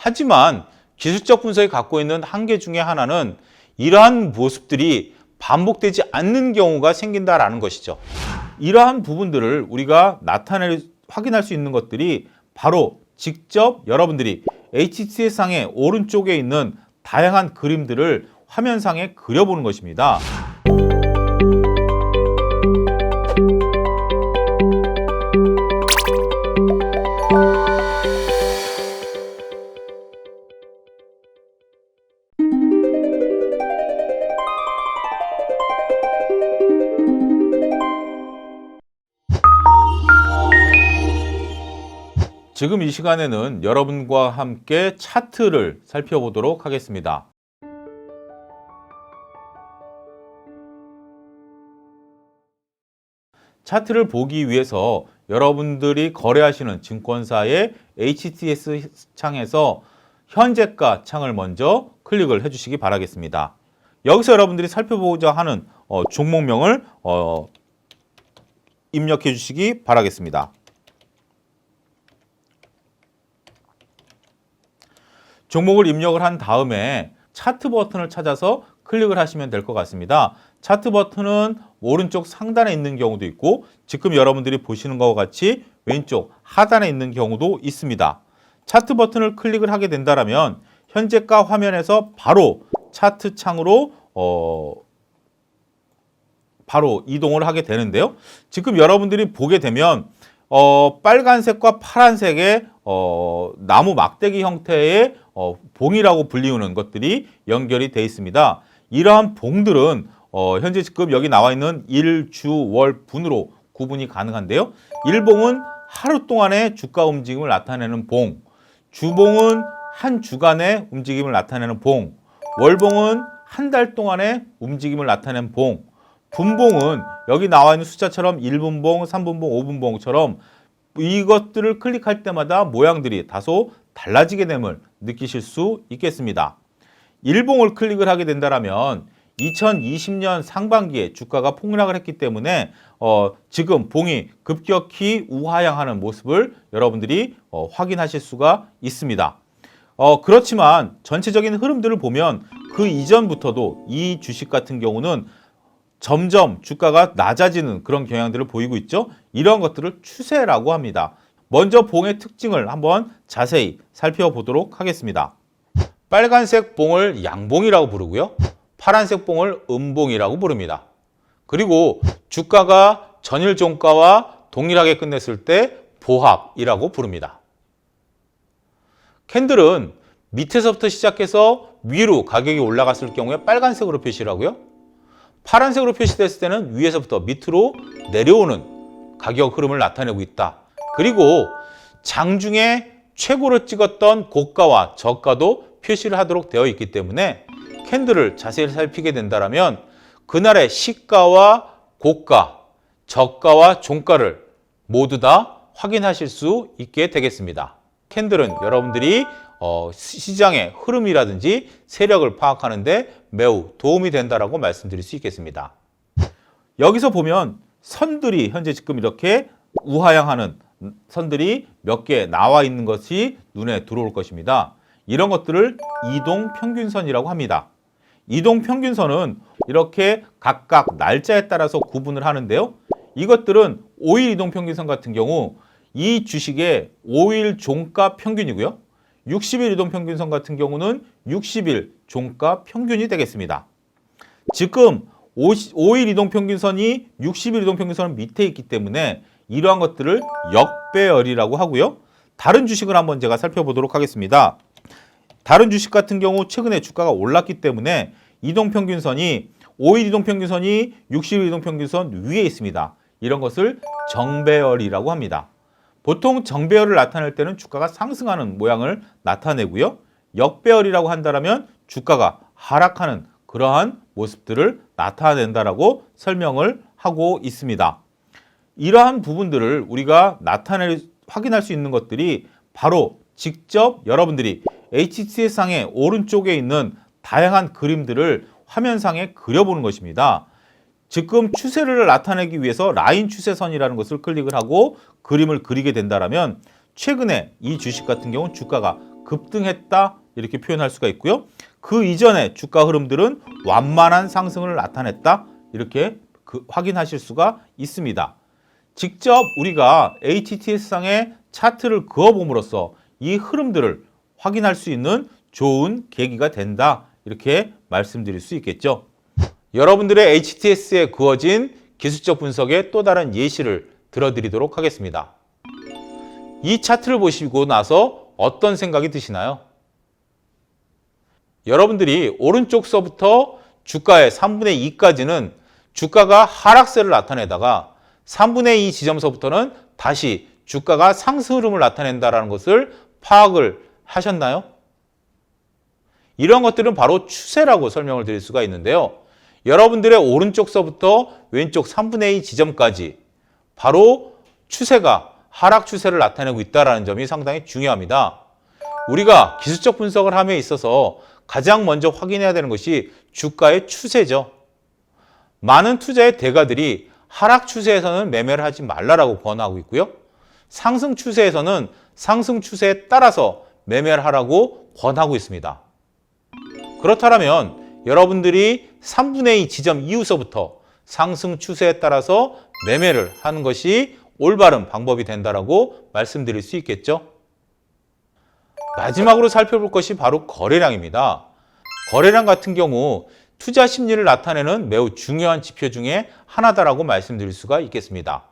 하지만 기술적 분석이 갖고 있는 한계 중에 하나는 이러한 모습들이 반복되지 않는 경우가 생긴다라는 것이죠. 이러한 부분들을 우리가 확인할 수 있는 것들이 바로 직접 여러분들이 HTS상의 오른쪽에 있는 다양한 그림들을 화면상에 그려보는 것입니다. 지금 이 시간에는 여러분과 함께 차트를 살펴보도록 하겠습니다. 차트를 보기 위해서 여러분들이 거래하시는 증권사의 HTS 창에서 현재가 창을 먼저 클릭을 해주시기 바라겠습니다. 여기서 여러분들이 살펴보고자 하는 종목명을 입력해 주시기 바라겠습니다. 종목을 입력을 한 다음에 차트 버튼을 찾아서 클릭을 하시면 될 것 같습니다. 차트 버튼은 오른쪽 상단에 있는 경우도 있고 지금 여러분들이 보시는 것과 같이 왼쪽 하단에 있는 경우도 있습니다. 차트 버튼을 클릭을 하게 된다면 현재가 화면에서 바로 차트 창으로 바로 이동을 하게 되는데요. 지금 여러분들이 보게 되면 빨간색과 파란색의 나무 막대기 형태의 봉이라고 불리우는 것들이 연결이 되어 있습니다. 이러한 봉들은 현재 지금 여기 나와 있는 일, 주, 월, 분으로 구분이 가능한데요. 일봉은 하루 동안의 주가 움직임을 나타내는 봉, 주봉은 한 주간의 움직임을 나타내는 봉, 월봉은 한 달 동안의 움직임을 나타내는 봉, 분봉은 여기 나와 있는 숫자처럼 1분봉, 3분봉, 5분봉처럼 이것들을 클릭할 때마다 모양들이 다소 달라지게 됨을 느끼실 수 있겠습니다. 일봉을 클릭을 하게 된다면 2020년 상반기에 주가가 폭락을 했기 때문에 지금 봉이 급격히 우하향하는 모습을 여러분들이 확인하실 수가 있습니다. 그렇지만 전체적인 흐름들을 보면 그 이전부터도 이 주식 같은 경우는 점점 주가가 낮아지는 그런 경향들을 보이고 있죠. 이런 것들을 추세라고 합니다. 먼저 봉의 특징을 한번 자세히 살펴보도록 하겠습니다. 빨간색 봉을 양봉이라고 부르고요. 파란색 봉을 음봉이라고 부릅니다. 그리고 주가가 전일 종가와 동일하게 끝냈을 때 보합이라고 부릅니다. 캔들은 밑에서부터 시작해서 위로 가격이 올라갔을 경우에 빨간색으로 표시를 하고요. 파란색으로 표시됐을 때는 위에서부터 밑으로 내려오는 가격 흐름을 나타내고 있다. 그리고 장중에 최고로 찍었던 고가와 저가도 표시를 하도록 되어 있기 때문에 캔들을 자세히 살피게 된다면 그날의 시가와 고가, 저가와 종가를 모두 다 확인하실 수 있게 되겠습니다. 캔들은 여러분들이 시장의 흐름이라든지 세력을 파악하는 데 매우 도움이 된다라고 말씀드릴 수 있겠습니다. 여기서 보면 선들이 현재 지금 이렇게 우하향하는 선들이 몇 개 나와 있는 것이 눈에 들어올 것입니다. 이런 것들을 이동평균선이라고 합니다. 이동평균선은 이렇게 각각 날짜에 따라서 구분을 하는데요. 이것들은 5일 이동평균선 같은 경우 이 주식의 5일 종가 평균이고요. 60일 이동평균선 같은 경우는 60일 종가 평균이 되겠습니다. 지금 5일 이동평균선이 60일 이동평균선 밑에 있기 때문에 이러한 것들을 역배열이라고 하고요. 다른 주식을 한번 제가 살펴보도록 하겠습니다. 다른 주식 같은 경우 최근에 주가가 올랐기 때문에 이동평균선이 5일 이동평균선이 60일 이동평균선 위에 있습니다. 이런 것을 정배열이라고 합니다. 보통 정배열을 나타낼 때는 주가가 상승하는 모양을 나타내고요. 역배열이라고 한다면 주가가 하락하는 그러한 모습들을 나타낸다라고 설명을 하고 있습니다. 이러한 부분들을 우리가 확인할 수 있는 것들이 바로 직접 여러분들이 HTS상의 오른쪽에 있는 다양한 그림들을 화면상에 그려보는 것입니다. 지금 추세를 나타내기 위해서 라인 추세선이라는 것을 클릭을 하고 그림을 그리게 된다면 최근에 이 주식 같은 경우는 주가가 급등했다 이렇게 표현할 수가 있고요. 그 이전에 주가 흐름들은 완만한 상승을 나타냈다 이렇게 확인하실 수가 있습니다. 직접 우리가 HTS상의 차트를 그어봄으로써 이 흐름들을 확인할 수 있는 좋은 계기가 된다 이렇게 말씀드릴 수 있겠죠. 여러분들의 HTS에 그어진 기술적 분석의 또 다른 예시를 들어드리도록 하겠습니다. 이 차트를 보시고 나서 어떤 생각이 드시나요? 여러분들이 오른쪽서부터 주가의 3분의 2까지는 주가가 하락세를 나타내다가 3분의 2 지점서부터는 다시 주가가 상승 흐름을 나타낸다는 것을 파악을 하셨나요? 이런 것들은 바로 추세라고 설명을 드릴 수가 있는데요. 여러분들의 오른쪽서부터 왼쪽 3분의 2 지점까지 바로 추세가 하락 추세를 나타내고 있다는 점이 상당히 중요합니다. 우리가 기술적 분석을 함에 있어서 가장 먼저 확인해야 되는 것이 주가의 추세죠. 많은 투자의 대가들이 하락 추세에서는 매매를 하지 말라라고 권하고 있고요. 상승 추세에서는 상승 추세에 따라서 매매를 하라고 권하고 있습니다. 그렇다면 여러분들이 3분의 2 지점 이후서부터 상승 추세에 따라서 매매를 하는 것이 올바른 방법이 된다라고 말씀드릴 수 있겠죠. 마지막으로 살펴볼 것이 바로 거래량입니다. 거래량 같은 경우 투자 심리를 나타내는 매우 중요한 지표 중에 하나다라고 말씀드릴 수가 있겠습니다.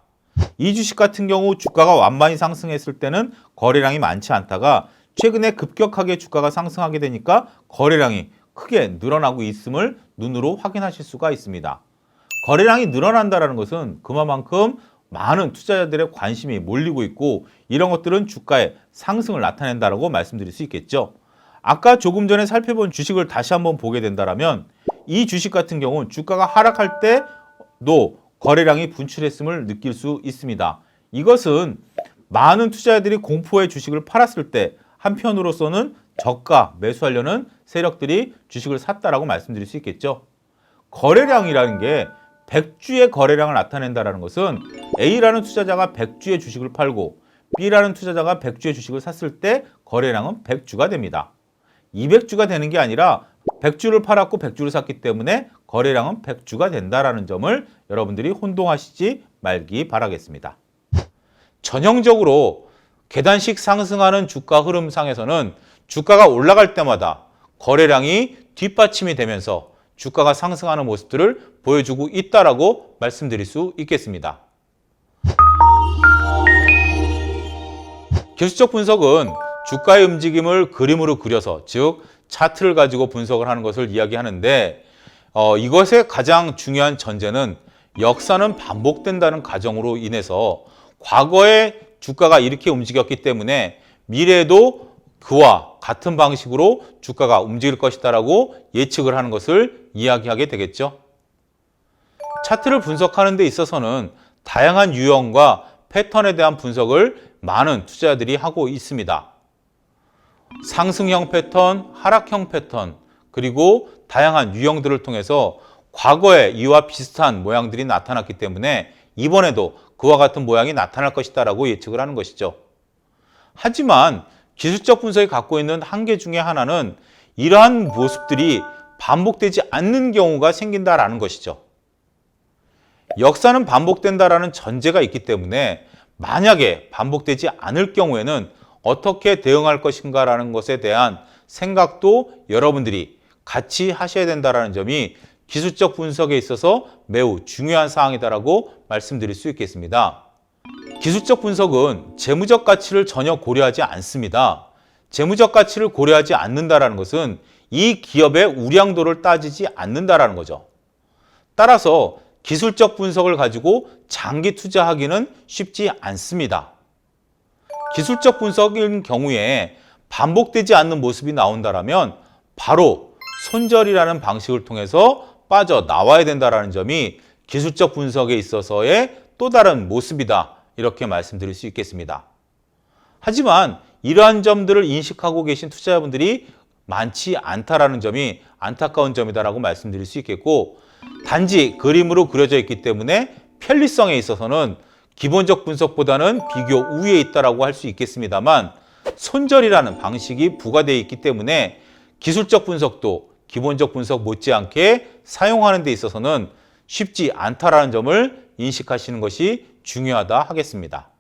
이 주식 같은 경우 주가가 완만히 상승했을 때는 거래량이 많지 않다가 최근에 급격하게 주가가 상승하게 되니까 거래량이 크게 늘어나고 있음을 눈으로 확인하실 수가 있습니다. 거래량이 늘어난다는 것은 그만큼 많은 투자자들의 관심이 몰리고 있고 이런 것들은 주가의 상승을 나타낸다라고 말씀드릴 수 있겠죠. 아까 조금 전에 살펴본 주식을 다시 한번 보게 된다면 이 주식 같은 경우는 주가가 하락할 때도 거래량이 분출했음을 느낄 수 있습니다. 이것은 많은 투자자들이 공포의 주식을 팔았을 때 한편으로서는 저가 매수하려는 세력들이 주식을 샀다라고 말씀드릴 수 있겠죠. 거래량이라는 게 100주의 거래량을 나타낸다는 것은 A라는 투자자가 100주의 주식을 팔고 B라는 투자자가 100주의 주식을 샀을 때 거래량은 100주가 됩니다. 200주가 되는 게 아니라 100주를 팔았고 100주를 샀기 때문에 거래량은 100주가 된다는 점을 여러분들이 혼동하시지 말기 바라겠습니다. 전형적으로 계단식 상승하는 주가 흐름상에서는 주가가 올라갈 때마다 거래량이 뒷받침이 되면서 주가가 상승하는 모습들을 보여주고 있다라고 말씀드릴 수 있겠습니다. 기술적 분석은 주가의 움직임을 그림으로 그려서 즉 차트를 가지고 분석을 하는 것을 이야기하는데 이것의 가장 중요한 전제는 역사는 반복된다는 가정으로 인해서 과거에 주가가 이렇게 움직였기 때문에 미래에도 그와 같은 방식으로 주가가 움직일 것이다라고 예측을 하는 것을 이야기하게 되겠죠. 차트를 분석하는 데 있어서는 다양한 유형과 패턴에 대한 분석을 많은 투자자들이 하고 있습니다. 상승형 패턴, 하락형 패턴, 그리고 다양한 유형들을 통해서 과거에 이와 비슷한 모양들이 나타났기 때문에 이번에도 그와 같은 모양이 나타날 것이다라고 예측을 하는 것이죠. 하지만 기술적 분석이 갖고 있는 한계 중에 하나는 이러한 모습들이 반복되지 않는 경우가 생긴다라는 것이죠. 역사는 반복된다라는 전제가 있기 때문에 만약에 반복되지 않을 경우에는 어떻게 대응할 것인가라는 것에 대한 생각도 여러분들이 같이 하셔야 된다는 점이 기술적 분석에 있어서 매우 중요한 사항이다라고 말씀드릴 수 있겠습니다. 기술적 분석은 재무적 가치를 전혀 고려하지 않습니다. 재무적 가치를 고려하지 않는다는 것은 이 기업의 우량도를 따지지 않는다는 거죠. 따라서 기술적 분석을 가지고 장기 투자하기는 쉽지 않습니다. 기술적 분석인 경우에 반복되지 않는 모습이 나온다면 바로 손절이라는 방식을 통해서 빠져나와야 된다는 점이 기술적 분석에 있어서의 또 다른 모습이다. 이렇게 말씀드릴 수 있겠습니다. 하지만 이러한 점들을 인식하고 계신 투자자분들이 많지 않다라는 점이 안타까운 점이다라고 말씀드릴 수 있겠고 단지 그림으로 그려져 있기 때문에 편리성에 있어서는 기본적 분석보다는 비교 우위에 있다라고 할 수 있겠습니다만 손절이라는 방식이 부과되어 있기 때문에 기술적 분석도 기본적 분석 못지않게 사용하는 데 있어서는 쉽지 않다라는 점을 인식하시는 것이 중요하다 하겠습니다.